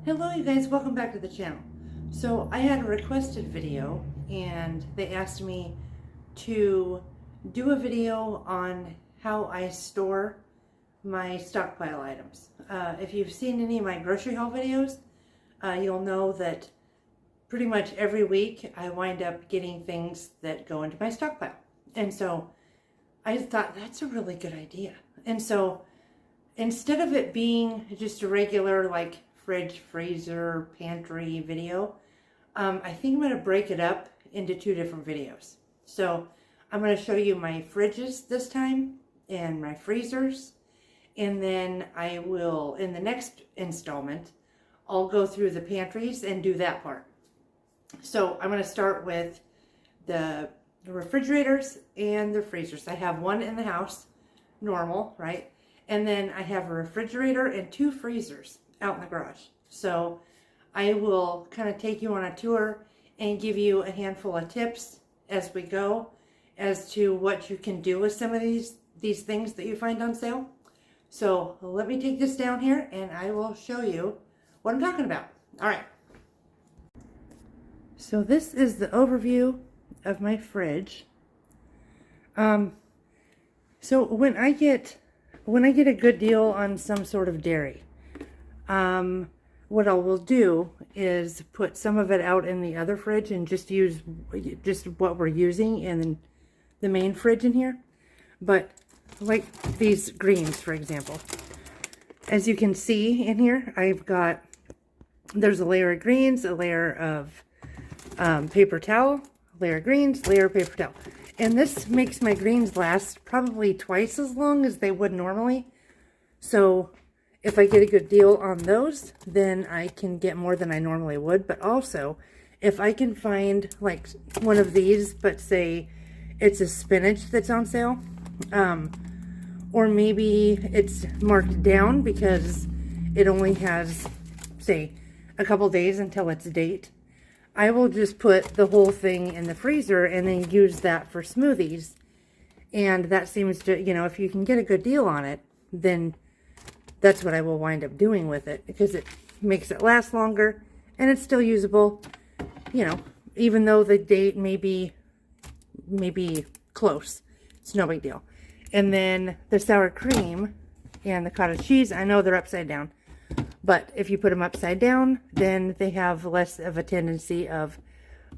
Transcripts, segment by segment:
Hello you guys, welcome back to the channel. So I had a requested video and they asked me to do a video on how I store my stockpile items. If you've seen any of my grocery haul videos, you'll know that pretty much every week I wind up getting things that go into my stockpile. And so I thought that's a really good idea. And so instead of it being just a regular like fridge, freezer, pantry video, I think I'm going to break it up into two different videos. So I'm going to show you my fridges this time and my freezers, and then I will, in the next installment, I'll go through the pantries and do that part. So I'm going to start with the refrigerators and the freezers. I have one in the house, normal, right? And then I have a refrigerator and two freezers out in the garage. So I will kind of take you on a tour and give you a handful of tips as we go as to what you can do with some of these things that you find on sale. So let me take this down here and I will show you what I'm talking about. All right. So this is the overview of my fridge. So when I get a good deal on some sort of dairy, what I will do is put some of it out in the other fridge and just use what we're using in the main fridge in here. But like these greens, for example, as you can see in here, there's a layer of greens, a layer of paper towel, layer of greens, layer of paper towel. And this makes my greens last probably twice as long as they would normally. So if I get a good deal on those, then I can get more than I normally would. But also, if I can find like one of these, but say it's a spinach that's on sale, or maybe it's marked down because it only has, say, a couple days until its date, I will just put the whole thing in the freezer and then use that for smoothies. And that seems to, if you can get a good deal on it, then that's what I will wind up doing with it, because it makes it last longer and it's still usable, even though the date may be close. It's no big deal. And then the sour cream and the cottage cheese, I know they're upside down, but if you put them upside down, then they have less of a tendency of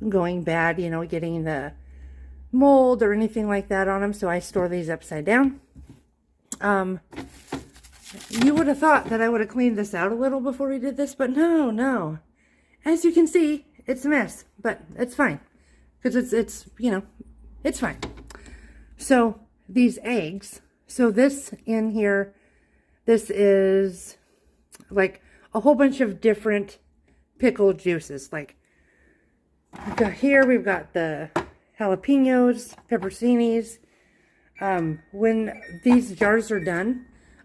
going bad, getting the mold or anything like that on them. So I store these upside down. You would have thought that I would have cleaned this out a little before we did this, but no. As you can see, it's a mess, but it's fine because it's fine. So these eggs, so this in here, this is like a whole bunch of different pickle juices. Like we've got the jalapenos, pepperoncinis. When these jars are done,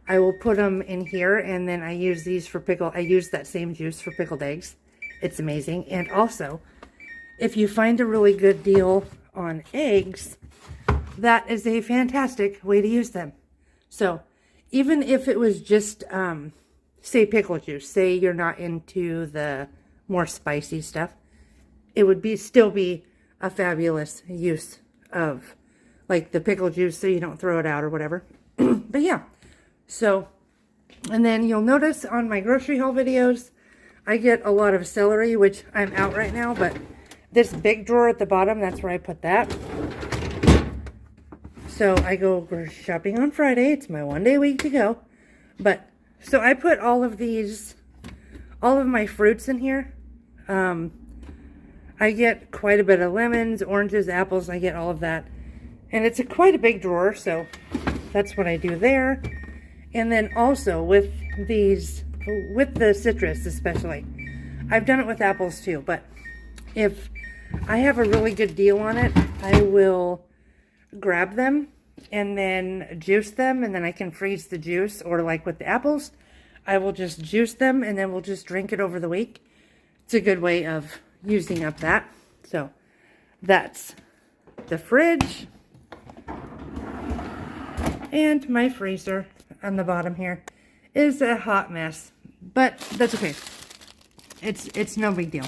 I will put them in here, and then I use these for I use that same juice for pickled eggs. It's amazing. And also, if you find a really good deal on eggs, that is a fantastic way to use them. So even if it was just, say pickle juice, say you're not into the more spicy stuff, it would still be a fabulous use of like the pickle juice, so you don't throw it out or whatever. But yeah. So, and then you'll notice on my grocery haul videos, I get a lot of celery, which I'm out right now, but this big drawer at the bottom, that's where I put that. So I go shopping on Friday. It's my one day a week to go. But, so I put all of my fruits in here. I get quite a bit of lemons, oranges, apples. I get all of that. And it's quite a big drawer, so that's what I do there. And then also with the citrus especially, I've done it with apples too, but if I have a really good deal on it, I will grab them and then juice them, and then I can freeze the juice. Or like with the apples, I will just juice them and then we'll just drink it over the week. It's a good way of using up that. So that's the fridge and my freezer. On the bottom here is a hot mess, but that's okay. It's no big deal.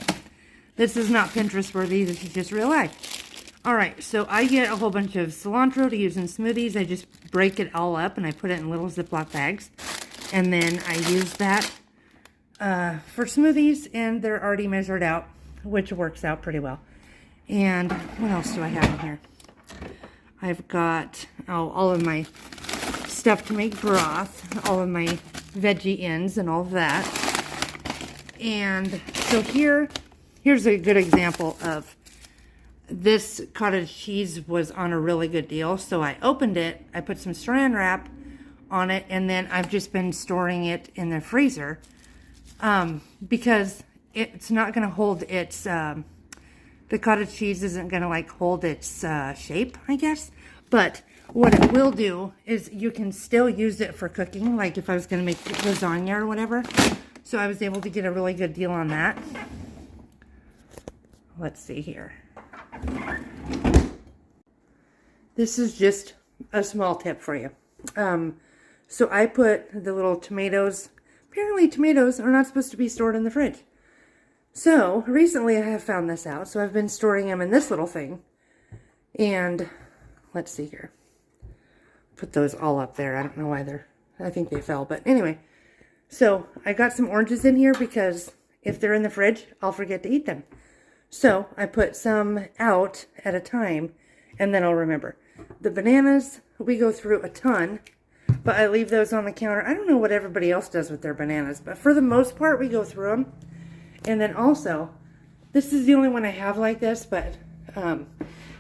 This is not Pinterest worthy. This is just real life. All right, so I get a whole bunch of cilantro to use in smoothies. I just break it all up and I put it in little Ziploc bags. And then I use that for smoothies, and they're already measured out, which works out pretty well. And what else do I have in here? I've got all of my stuff to make broth, all of my veggie ends and all of that. And so here's a good example of this cottage cheese was on a really good deal. So I opened it, I put some saran wrap on it, and then I've just been storing it in the freezer because it's not going to hold its, the cottage cheese isn't going to like hold its shape, I guess. But what it will do is you can still use it for cooking, like if I was going to make lasagna or whatever. So I was able to get a really good deal on that. Let's see here. This is just a small tip for you. So I put the little tomatoes, apparently tomatoes are not supposed to be stored in the fridge. So recently I have found this out. So I've been storing them in this little thing. And let's see here. Put those all up there. I don't know why I think they fell. But anyway, so I got some oranges in here because if they're in the fridge, I'll forget to eat them. So I put some out at a time and then I'll remember. The bananas, we go through a ton, but I leave those on the counter. I don't know what everybody else does with their bananas, but for the most part, we go through them. And then also, this is the only one I have like this, but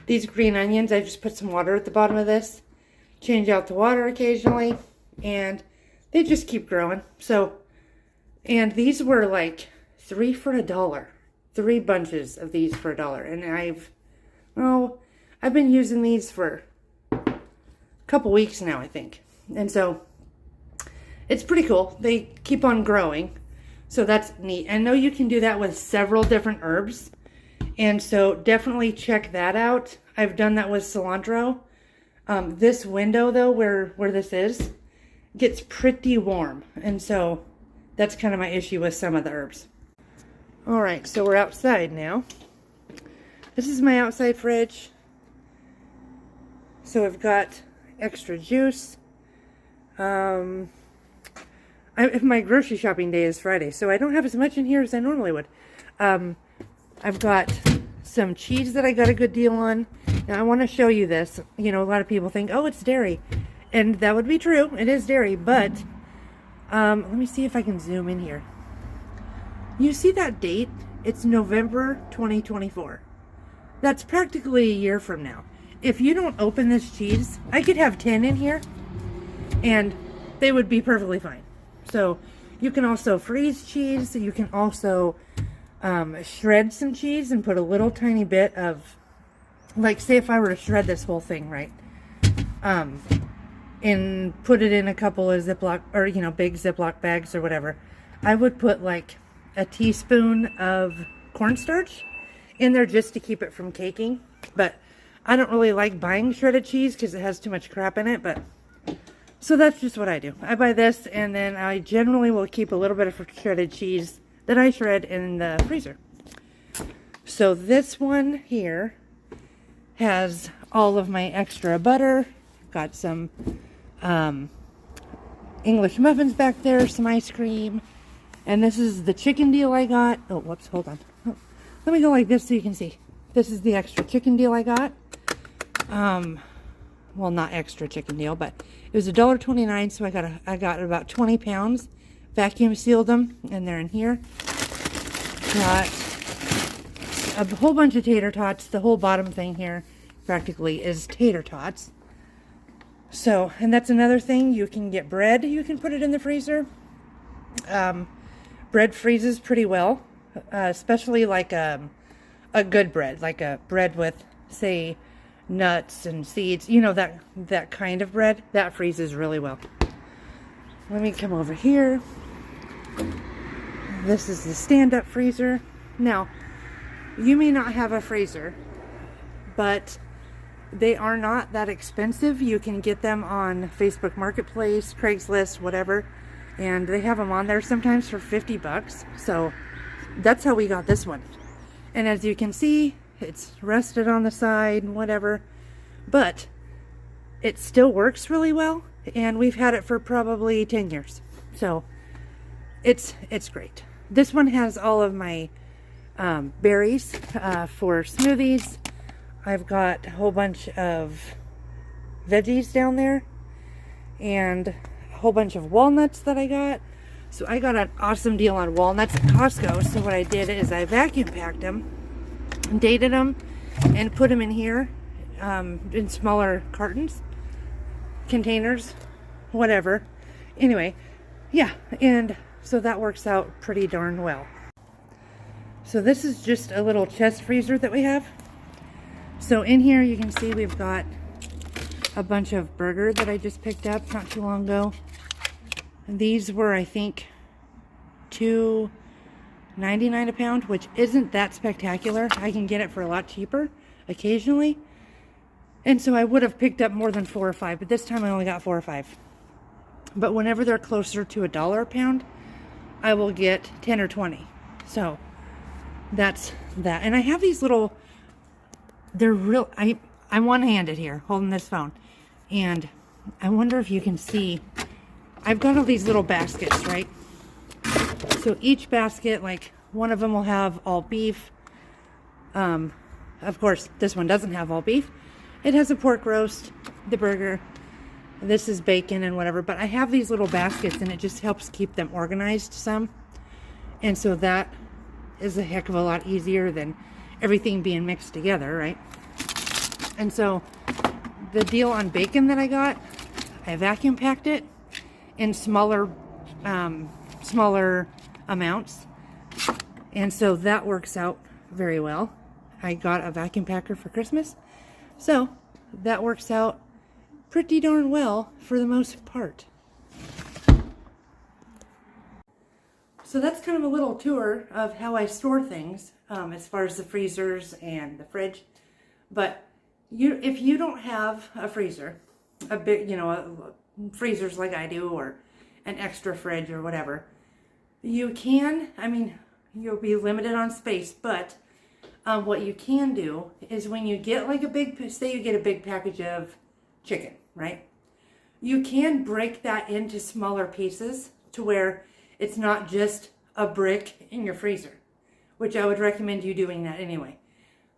these green onions, I just put some water at the bottom of this, change out the water occasionally, and they just keep growing. So, and these were like 3 for $1. 3 bunches of these for $1. And I've been using these for a couple weeks now, I think. And so it's pretty cool. They keep on growing. So that's neat. I know you can do that with several different herbs. And so definitely check that out. I've done that with cilantro. This window though, where this is, gets pretty warm. And so that's kind of my issue with some of the herbs. All right, so we're outside now. This is my outside fridge. So I've got extra juice. My grocery shopping day is Friday, so I don't have as much in here as I normally would. I've got some cheese that I got a good deal on. Now I want to show you this. You know, a lot of people think, oh, it's dairy. And that would be true. It is dairy, but let me see if I can zoom in here. You see that date? It's November 2024. That's practically a year from now. If you don't open this cheese, I could have 10 in here and they would be perfectly fine. So you can also freeze cheese. You can also shred some cheese and put a little tiny bit of, like say if I were to shred this whole thing, right? And put it in a couple of Ziploc, or big Ziploc bags or whatever. I would put like a teaspoon of cornstarch in there just to keep it from caking. But I don't really like buying shredded cheese because it has too much crap in it. But so that's just what I do. I buy this and then I generally will keep a little bit of shredded cheese that I shred in the freezer. So this one here has all of my extra butter. Got some English muffins back there, some ice cream. And this is the chicken deal I got. Oh, whoops, hold on. Oh, let me go like this so you can see. This is the extra chicken deal I got. Well, not extra chicken deal, but it was $1.29, so I got about 20 pounds. Vacuum sealed them, and they're in here. Got a whole bunch of tater tots. The whole bottom thing here practically is tater tots. So, and that's another thing. You can get bread. You can put it in the freezer. Bread freezes pretty well, especially like a good bread, like a bread with, say, nuts and seeds. You know, that kind of bread, that freezes really well. Let me come over here. This is the stand-up freezer. Now, you may not have a freezer, but they are not that expensive. You can get them on Facebook Marketplace, Craigslist, whatever. And they have them on there sometimes for $50. So that's how we got this one. And as you can see, it's rusted on the side and whatever, but it still works really well, and we've had it for probably 10 years. So it's great. This one has all of my berries for smoothies. I've got a whole bunch of veggies down there and a whole bunch of walnuts that I got. So I got an awesome deal on walnuts at Costco. So what I did is I vacuum packed them, dated them, and put them in here in smaller cartons, containers, whatever. Anyway, yeah, and so that works out pretty darn well. So this is just a little chest freezer that we have. So in here you can see we've got a bunch of burger that I just picked up not too long ago. And these were, I think, $2.99 a pound, which isn't that spectacular. I can get it for a lot cheaper occasionally. And so I would have picked up more than 4 or 5, but this time I only got 4 or 5. But whenever they're closer to $1 a pound, I will get 10 or 20. So that's that. And I have these little, they're real, I'm one-handed here holding this phone. And I wonder if you can see, I've got all these little baskets, right? So each basket, like one of them will have all beef. Of course, this one doesn't have all beef. It has a pork roast, the burger. This is bacon and whatever. But I have these little baskets, and it just helps keep them organized some. And so that is a heck of a lot easier than everything being mixed together, right? And so the deal on bacon that I got, I vacuum packed it in smaller amounts, and so that works out very well. I got a vacuum packer for Christmas, so that works out pretty darn well for the most part. So that's kind of a little tour of how I store things as far as the freezers and the fridge. But if you don't have a freezer, a big, freezers like I do, or an extra fridge or whatever, you can, you'll be limited on space, but what you can do is when you get like say you get a big package of chicken, right? You can break that into smaller pieces to where it's not just a brick in your freezer, which I would recommend you doing that anyway.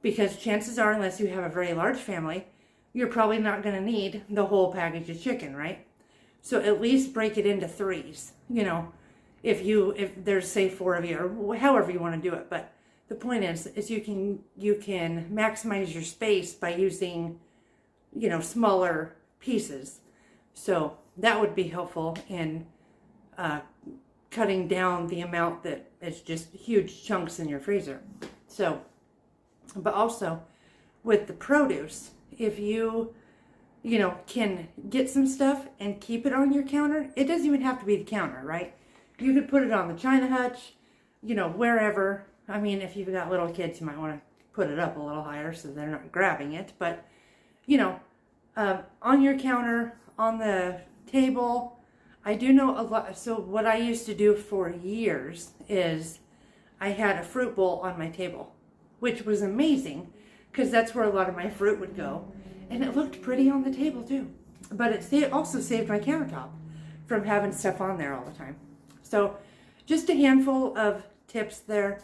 Because chances are, unless you have a very large family, you're probably not going to need the whole package of chicken, right? So at least break it into 3s, if there's, say, 4 of you, or however you want to do it. But the point is you can maximize your space by using, smaller pieces. So that would be helpful in cutting down the amount that is just huge chunks in your freezer. So, but also with the produce, if you can get some stuff and keep it on your counter, it doesn't even have to be the counter, right? You could put it on the china hutch, wherever. If you've got little kids, you might want to put it up a little higher so they're not grabbing it. But, on your counter, on the table, I do know a lot. So what I used to do for years is I had a fruit bowl on my table, which was amazing because that's where a lot of my fruit would go. And it looked pretty on the table too. But it also saved my countertop from having stuff on there all the time. So just a handful of tips there.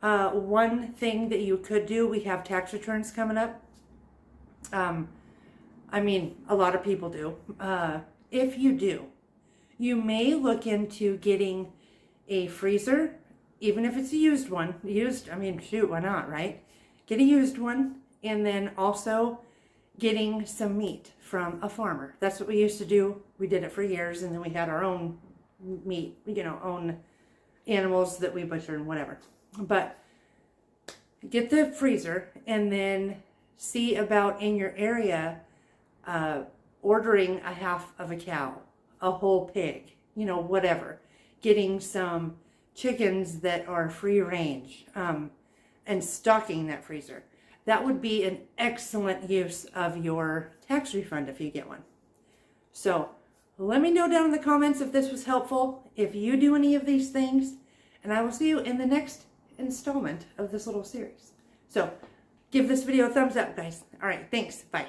One thing that you could do, we have tax returns coming up. A lot of people do. If you do, you may look into getting a freezer, even if it's a used one. Why not, right? Get a used one, and then also getting some meat from a farmer. That's what we used to do. We did it for years, and then we had our own meat, own animals that we butcher and whatever. But get the freezer, and then see about in your area ordering a half of a cow, a whole pig, whatever. Getting some chickens that are free range and stocking that freezer. That would be an excellent use of your tax refund if you get one. So let me know down in the comments if this was helpful, if you do any of these things, and I will see you in the next installment of this little series. So give this video a thumbs up, guys. All right, thanks. Bye.